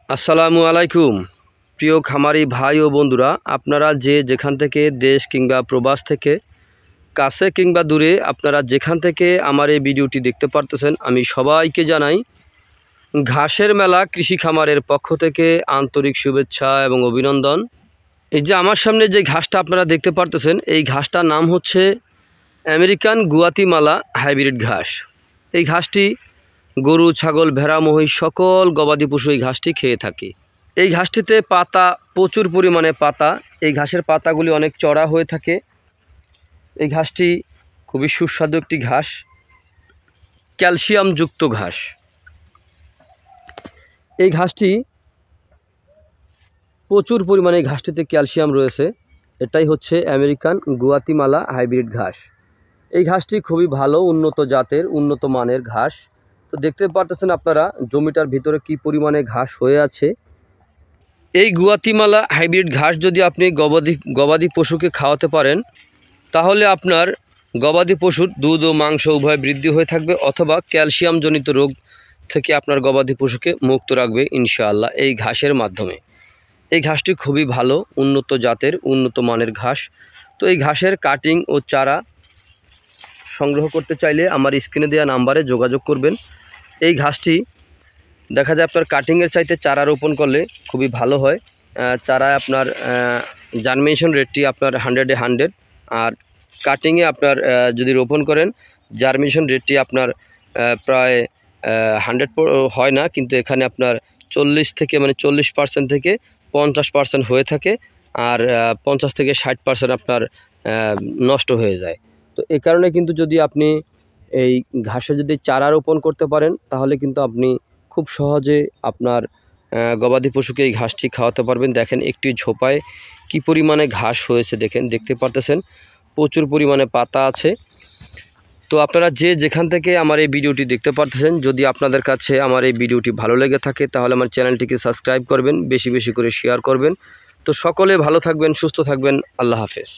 আসসালামু আলাইকুম প্রিয় খামারি ভাই ও বন্ধুরা, আপনারা যে যেখান থেকে দেশ কিংবা প্রবাস থেকে কাছে কিংবা দূরে আপনারা যেখান থেকে আমার এই ভিডিওটি দেখতে পারতেছেন, আমি সবাইকে জানাই ঘাসের মেলা কৃষি খামারের পক্ষ থেকে আন্তরিক শুভেচ্ছা এবং অভিনন্দন। এই যে আমার সামনে যে ঘাসটা আপনারা দেখতে পারতেছেন, এই ঘাসটার নাম হচ্ছে আমেরিকান গুয়াতিমালা হাইব্রিড ঘাস। এই ঘাসটি গরু, ছাগল, ভেড়া, মহিষ সকল গবাদি পশু এই ঘাসটি খেয়ে থাকে। এই ঘাসটিতে পাতা প্রচুর পরিমাণে পাতা, এই ঘাসের পাতাগুলি অনেক চড়া হয়ে থাকে। এই ঘাসটি খুবই সুস্বাদু একটি ঘাস, ক্যালসিয়ামযুক্ত ঘাস। এই ঘাসটি প্রচুর পরিমাণে ঘাসটিতে ক্যালসিয়াম রয়েছে। এটাই হচ্ছে আমেরিকান গুয়াতিমালা হাইব্রিড ঘাস। এই ঘাসটি খুবই ভালো, উন্নত জাতের, উন্নত মানের ঘাস। তো দেখতে পারতেছেন আপনারা জমিটার ভিতরে কি পরিমাণে ঘাস হয়ে আছে। এই গুয়াতিমালা হাইব্রিড ঘাস যদি আপনি গবাদি পশুকে খাওয়াতে পারেন, তাহলে আপনার গবাদি পশুর দুধ ও মাংস উভয় বৃদ্ধি হয়ে থাকবে, অথবা ক্যালসিয়ামজনিত রোগ থেকে আপনার গবাদি পশুকে মুক্ত রাখবে ইনশাআল্লাহ এই ঘাসের মাধ্যমে। এই ঘাসটি খুবই ভালো, উন্নত জাতের, উন্নত মানের ঘাস। তো এই ঘাসের কাটিং ও চারা সংগ্রহ করতে চাইলে আমার স্ক্রিনে দেওয়া নাম্বারে যোগাযোগ করবেন। এই ঘাসটি দেখা যায় আপনার কাটিংয়ের চাইতে চারা রোপণ করলে খুবই ভালো হয়। চারায় আপনার জার্মিনেশন রেটটি আপনার 100-এ 100, আর কাটিংয়ে আপনার যদি রোপণ করেন জার্মিনেশন রেটটি আপনার প্রায় 100 হয় না, কিন্তু এখানে আপনার 40% থেকে 50% হয়ে থাকে, আর 50 থেকে 60% আপনার নষ্ট হয়ে যায়। তো এই কারণে কিন্তু যদি আপনি এই ঘাসে যদি চারা রোপণ করতে পারেন, তাহলে কিন্তু আপনি খুব সহজে আপনার গবাদি পশুকে এই ঘাসটি খাওয়াতে পারবেন। দেখেন একটি ঝোপায় কি পরিমাণে ঘাস হয়েছে, দেখতে পারতেছেন প্রচুর পরিমাণে পাতা আছে। তো আপনারা যে যেখান থেকে আমার এই ভিডিওটি দেখতে পারতেছেন, যদি আপনাদের কাছে আমার এই ভিডিওটি ভালো লেগে থাকে, তাহলে আমার চ্যানেলটিকে সাবস্ক্রাইব করবেন, বেশি বেশি করে শেয়ার করবেন। তো সকলে ভালো থাকবেন, সুস্থ থাকবেন। আল্লাহ হাফেজ।